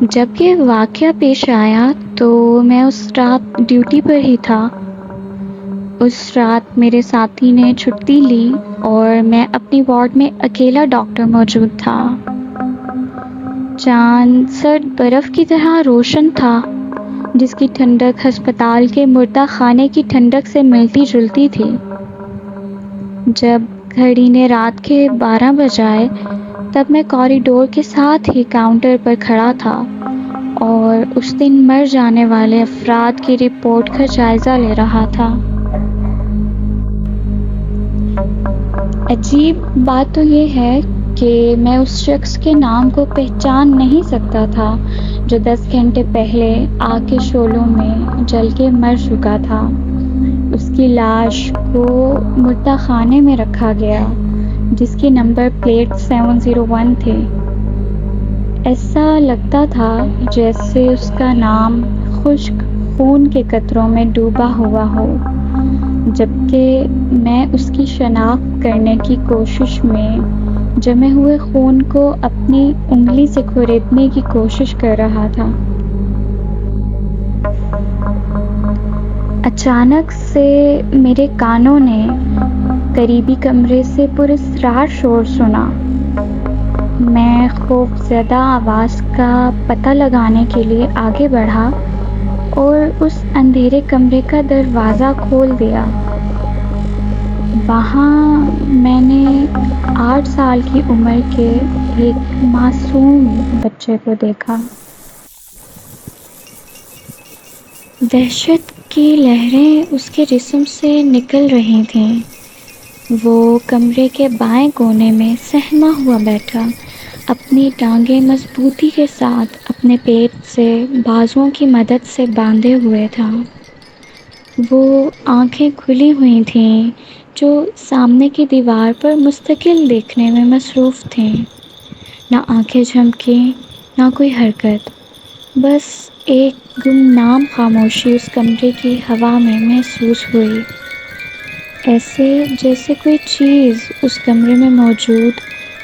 جب یہ واقعہ پیش آیا تو میں اس رات ڈیوٹی پر ہی تھا۔ اس رات میرے ساتھی نے چھٹی لی اور میں اپنی وارڈ میں اکیلا ڈاکٹر موجود تھا۔ چاند سرد برف کی طرح روشن تھا، جس کی ٹھنڈک ہسپتال کے مردہ خانے کی ٹھنڈک سے ملتی جلتی تھی۔ جب گھڑی نے رات کے 12 بجائے تب میں کوریڈور کے ساتھ ہی کاؤنٹر پر کھڑا تھا اور اس دن مر جانے والے افراد کی رپورٹ کا جائزہ لے رہا تھا۔ عجیب بات تو یہ ہے کہ میں اس شخص کے نام کو پہچان نہیں سکتا تھا جو 10 گھنٹے پہلے آگ کے شعلوں میں جل کے مر چکا تھا۔ اس کی لاش کو مردہ خانے میں رکھا گیا، جس کی نمبر پلیٹ 701 تھی۔ ایسا لگتا تھا جیسے اس کا نام خشک خون کے قطروں میں ڈوبا ہوا ہو، جبکہ میں اس کی شناخت کرنے کی کوشش میں جمے ہوئے خون کو اپنی انگلی سے کھریدنے کی کوشش کر رہا تھا۔ اچانک سے میرے کانوں نے قریبی کمرے سے پراسرار شور سنا۔ میں خوف زدہ آواز کا پتہ لگانے کے لیے آگے بڑھا اور اس اندھیرے کمرے کا دروازہ کھول دیا۔ وہاں میں نے 8 سال کی عمر کے ایک معصوم بچے کو دیکھا۔ دہشت کی لہریں اس کے جسم سے نکل رہی تھیں۔ وہ کمرے کے بائیں کونے میں سہما ہوا بیٹھا، اپنی ٹانگیں مضبوطی کے ساتھ اپنے پیٹ سے بازوؤں کی مدد سے باندھے ہوئے تھا۔ وہ آنکھیں کھلی ہوئی تھیں جو سامنے کی دیوار پر مستقل دیکھنے میں مصروف تھیں۔ نہ آنکھیں جھمکیں، نہ کوئی حرکت، بس ایک گمنام خاموشی اس کمرے کی ہوا میں محسوس ہوئی، ایسے جیسے کوئی چیز اس کمرے میں موجود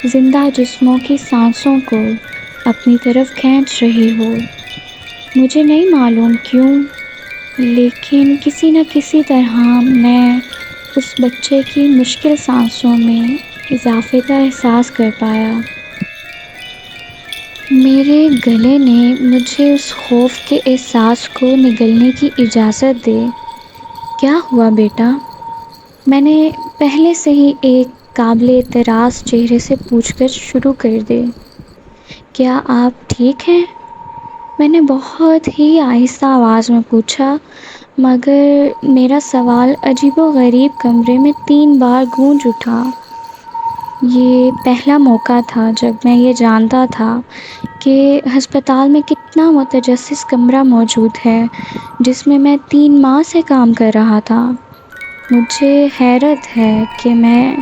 زندہ جسموں کی سانسوں کو اپنی طرف کھینچ رہی ہو۔ مجھے نہیں معلوم کیوں، لیکن کسی نہ کسی طرح میں اس بچے کی مشکل سانسوں میں اضافے کا احساس کر پایا۔ میرے گلے نے مجھے اس خوف کے احساس کو نگلنے کی اجازت دی۔ کیا ہوا بیٹا؟ میں نے پہلے سے ہی ایک قابل اعتراض چہرے سے پوچھ گچھ شروع کر دی۔ کیا آپ ٹھیک ہیں؟ میں نے بہت ہی آہستہ آواز میں پوچھا، مگر میرا سوال عجیب و غریب کمرے میں 3 بار گونج اٹھا۔ یہ پہلا موقع تھا جب میں یہ جانتا تھا کہ ہسپتال میں کتنا متجسس کمرہ موجود ہے جس میں میں 3 ماہ سے کام کر رہا تھا۔ مجھے حیرت ہے کہ میں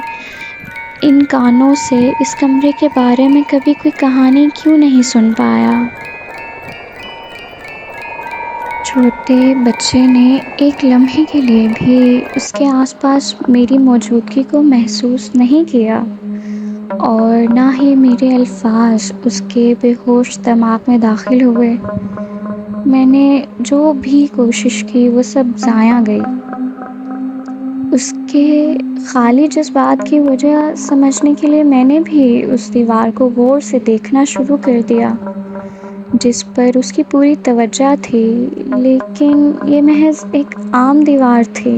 ان کانوں سے اس کمرے کے بارے میں کبھی کوئی کہانی کیوں نہیں سن پایا۔ چھوٹے بچے نے ایک لمحے کے لیے بھی اس کے آس پاس میری موجودگی کو محسوس نہیں کیا، اور نہ ہی میرے الفاظ اس کے بے ہوش دماغ میں داخل ہوئے۔ میں نے جو بھی کوشش کی وہ سب ضائع گئی۔ اس کے خالی جذبات کی وجہ سمجھنے کے لیے میں نے بھی اس دیوار کو غور سے دیکھنا شروع کر دیا جس پر اس کی پوری توجہ تھی، لیکن یہ محض ایک عام دیوار تھی۔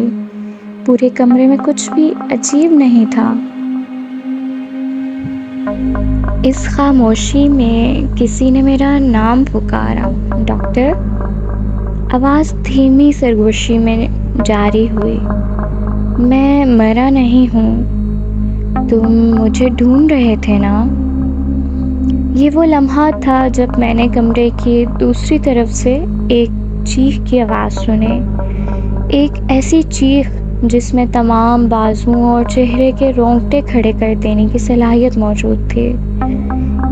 پورے کمرے میں کچھ بھی عجیب نہیں تھا۔ اس خاموشی میں کسی نے میرا نام پکارا، ڈاکٹر۔ آواز دھیمی سرگوشی میں جاری ہوئی۔ میں مرا نہیں ہوں، تم مجھے ڈھونڈ رہے تھے نا؟ یہ وہ لمحہ تھا جب میں نے کمرے کی دوسری طرف سے ایک چیخ کی آواز سنی، ایک ایسی چیخ جس میں تمام بازوؤں اور چہرے کے رونگٹے کھڑے کر دینے کی صلاحیت موجود تھی۔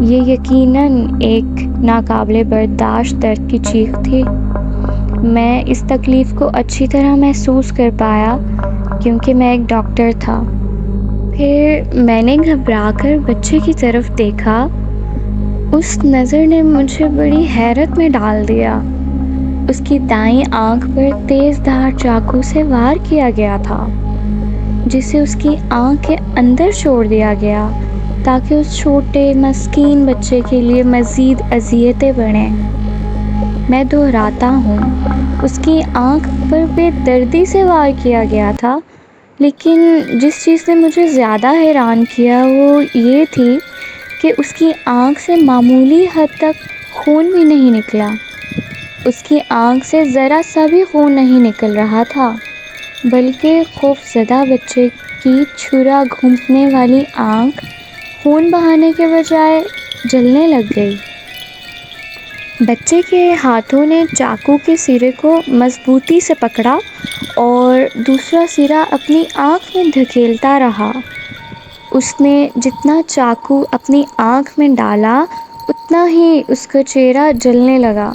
یہ یقیناً ایک ناقابل برداشت درد کی چیخ تھی۔ میں اس تکلیف کو اچھی طرح محسوس کر پایا کیونکہ میں ایک ڈاکٹر تھا۔ پھر میں نے گھبرا کر بچے کی طرف دیکھا۔ اس نظر نے مجھے بڑی حیرت میں ڈال دیا۔ اس کی دائیں آنکھ پر تیز دھار چاقو سے وار کیا گیا تھا، جسے اس کی آنکھ کے اندر چھوڑ دیا گیا تاکہ اس چھوٹے مسکین بچے کے لیے مزید اذیتیں بڑھیں۔ میں دہراتا ہوں، اس کی آنکھ پر بے دردی سے وار کیا گیا تھا، لیکن جس چیز نے مجھے زیادہ حیران کیا وہ یہ تھی کہ اس کی آنکھ سے معمولی حد تک خون بھی نہیں نکلا۔ اس کی آنکھ سے ذرا سا بھی خون نہیں نکل رہا تھا، بلکہ خوفزدہ بچے کی چھرا گھونپنے والی آنکھ خون بہانے کے بجائے جلنے لگ گئی۔ بچے کے ہاتھوں نے چاقو کے سرے کو مضبوطی سے پکڑا اور دوسرا سرا اپنی آنکھ میں دھکیلتا رہا۔ اس نے جتنا چاقو اپنی آنکھ میں ڈالا اتنا ہی اس کا چہرہ جلنے لگا۔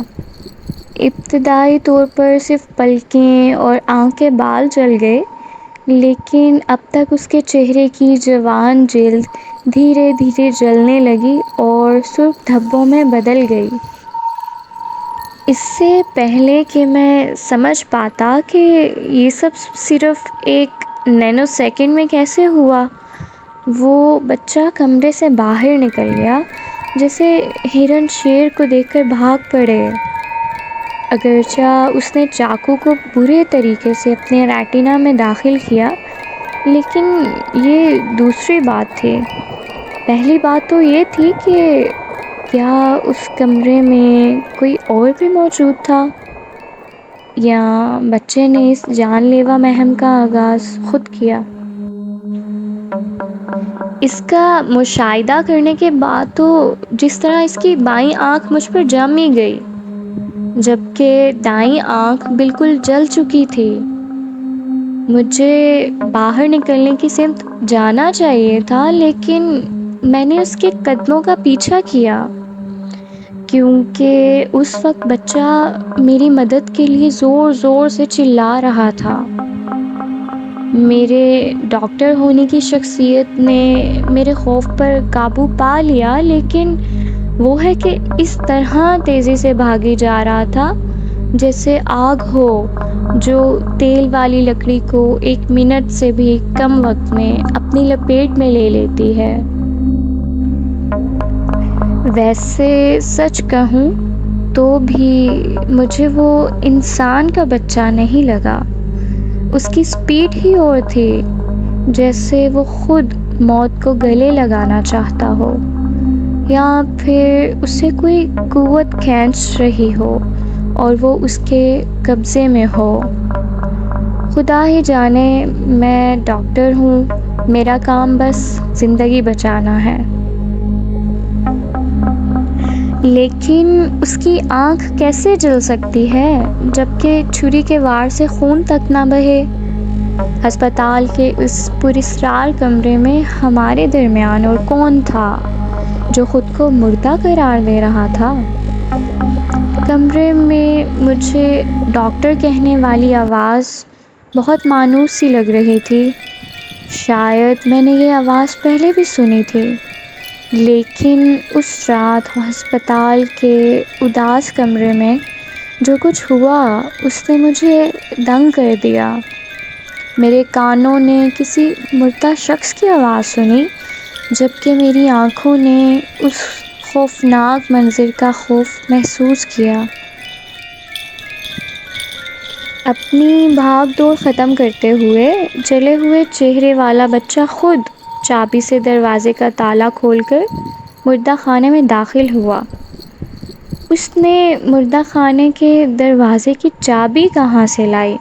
ابتدائی طور پر صرف پلکیں اور آنکھ کے بال جل گئے، لیکن اب تک اس کے چہرے کی جوان جلد دھیرے دھیرے جلنے لگی اور سرخ دھبوں میں بدل گئی۔ اس سے پہلے کہ میں سمجھ پاتا کہ یہ سب صرف ایک نینو سیکنڈ میں کیسے ہوا، وہ بچہ کمرے سے باہر نکل گیا جیسے ہرن شیر کو دیکھ کر بھاگ پڑے۔ اگرچہ اس نے چاقو کو برے طریقے سے اپنے ریٹینا میں داخل کیا، لیکن یہ دوسری بات تھی۔ پہلی بات تو یہ تھی کہ کیا اس کمرے میں کوئی اور بھی موجود تھا، یا بچے نے اس جان لیوا مہم کا آغاز خود کیا؟ اس کا مشاہدہ کرنے کے بعد تو جس طرح اس کی بائیں آنکھ مجھ پر جم ہی گئی، جبکہ دائیں آنکھ بالکل جل چکی تھی۔ مجھے باہر نکلنے کی سمت جانا چاہیے تھا، لیکن میں نے اس کے قدموں کا پیچھا کیا، کیونکہ اس وقت بچہ میری مدد کے لیے زور زور سے چلا رہا تھا۔ میرے ڈاکٹر ہونے کی شخصیت نے میرے خوف پر قابو پا لیا، لیکن وہ ہے کہ اس طرح تیزی سے بھاگی جا رہا تھا جیسے آگ ہو جو تیل والی لکڑی کو 1 منٹ سے بھی کم وقت میں اپنی لپیٹ میں لے لیتی ہے۔ ویسے سچ کہوں تو بھی مجھے وہ انسان کا بچہ نہیں لگا۔ اس کی سپیڈ ہی اور تھی، جیسے وہ خود موت کو گلے لگانا چاہتا ہو، یا پھر اسے کوئی قوت کھینچ رہی ہو اور وہ اس کے قبضے میں ہو۔ خدا ہی جانے، میں ڈاکٹر ہوں، میرا کام بس زندگی بچانا ہے۔ لیکن اس کی آنکھ کیسے جل سکتی ہے جبکہ چھری کے وار سے خون تک نہ بہے؟ ہسپتال کے اس پراسرار کمرے میں ہمارے درمیان اور کون تھا جو خود کو مردہ قرار دے رہا تھا؟ کمرے میں مجھے ڈاکٹر کہنے والی آواز بہت مانوس سی لگ رہی تھی۔ شاید میں نے یہ آواز پہلے بھی سنی تھی، لیکن اس رات ہسپتال کے اداس کمرے میں جو کچھ ہوا اس نے مجھے دنگ کر دیا۔ میرے کانوں نے کسی مردہ شخص کی آواز سنی، جبکہ میری آنکھوں نے اس خوفناک منظر کا خوف محسوس کیا۔ اپنی بھاگ دوڑ ختم کرتے ہوئے جلے ہوئے چہرے والا بچہ خود چابی سے دروازے کا تالا کھول کر مردہ خانے میں داخل ہوا۔ اس نے مردہ خانے کے دروازے کی چابی کہاں سے لائی؟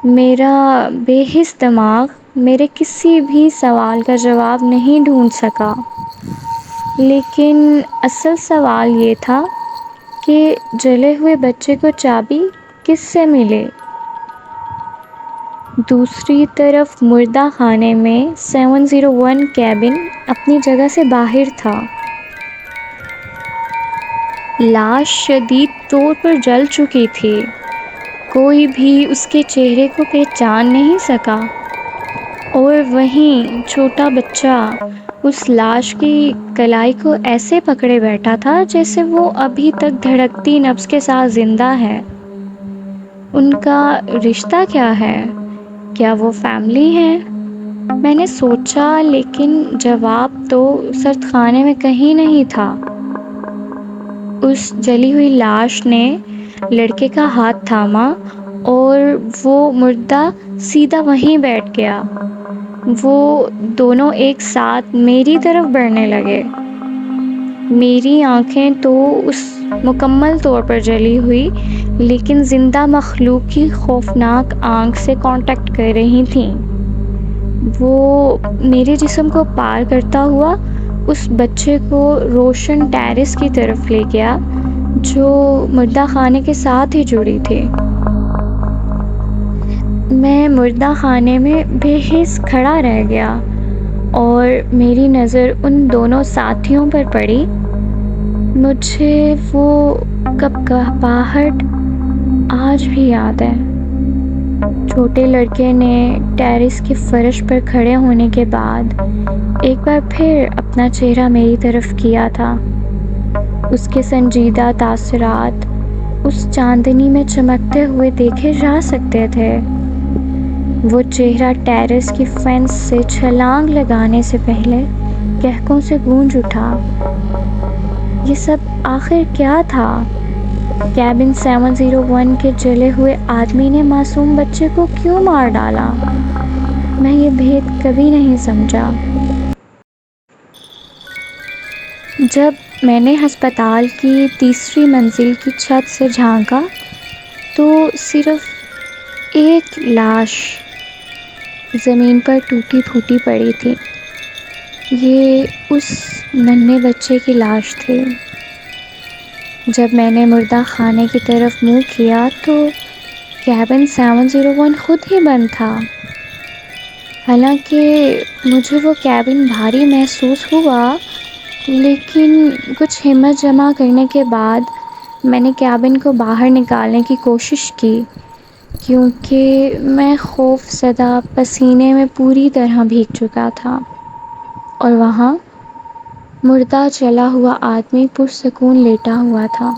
میرا بے حس دماغ میرے کسی بھی سوال کا جواب نہیں ڈھونڈ سکا، لیکن اصل سوال یہ تھا کہ جلے ہوئے بچے کو چابی کس سے ملے؟ دوسری طرف مردہ خانے میں 701 کیبن اپنی جگہ سے باہر تھا۔ لاش شدید طور پر جل چکی تھی، کوئی بھی اس کے چہرے کو پہچان نہیں سکا، اور وہیں چھوٹا بچہ اس لاش کی کلائی کو ایسے پکڑے بیٹھا تھا جیسے وہ ابھی تک دھڑکتی نبض کے ساتھ زندہ ہے۔ ان کا رشتہ کیا ہے؟ کیا وہ فیملی ہے؟ میں نے سوچا، لیکن جواب تو سرد خانے میں کہیں نہیں تھا۔ اس جلی ہوئی لاش نے لڑکے کا ہاتھ تھاما اور وہ مردہ سیدھا وہیں بیٹھ گیا۔ وہ دونوں ایک ساتھ میری طرف بڑھنے لگے۔ میری آنکھیں تو اس مکمل طور پر جلی ہوئی لیکن زندہ مخلوق کی خوفناک آنکھ سے کانٹیکٹ کر رہی تھیں۔ وہ میرے جسم کو پار کرتا ہوا اس بچے کو روشن ٹیرس کی طرف لے گیا جو مردہ خانے کے ساتھ ہی جڑی تھی۔ میں مردہ خانے میں بے حس کھڑا رہ گیا اور میری نظر ان دونوں ساتھیوں پر پڑی۔ مجھے وہ کپکپاہٹ آج بھی یاد ہے۔ چھوٹے لڑکے نے ٹیرس کے فرش پر کھڑے ہونے کے بعد ایک بار پھر اپنا چہرہ میری طرف کیا تھا۔ اس کے سنجیدہ تاثرات اس چاندنی میں چمکتے ہوئے دیکھے جا سکتے تھے۔ وہ چہرہ ٹیرس کی فینس سے چھلانگ لگانے سے پہلے کہکوں سے گونج اٹھا۔ یہ سب آخر کیا تھا؟ کیبن 701 کے جلے ہوئے آدمی نے معصوم بچے کو کیوں مار ڈالا؟ میں یہ بھید کبھی نہیں سمجھا۔ جب میں نے ہسپتال کی تیسری منزل کی چھت سے جھانکا تو صرف ایک لاش زمین پر ٹوٹی پھوٹی پڑی تھی۔ یہ اس ننھے بچے کی لاش تھی۔ جب میں نے مردہ خانے کی طرف منہ کیا تو کیبن 701 خود ہی بند تھا۔ حالانکہ مجھے وہ کیبن بھاری محسوس ہوا، لیکن کچھ ہمت جمع کرنے کے بعد میں نے کیبن کو باہر نکالنے کی کوشش کی، کیونکہ میں خوف زدہ پسینے میں پوری طرح بھیگ چکا تھا، اور وہاں مردہ جلا ہوا آدمی پرسکون لیٹا ہوا تھا۔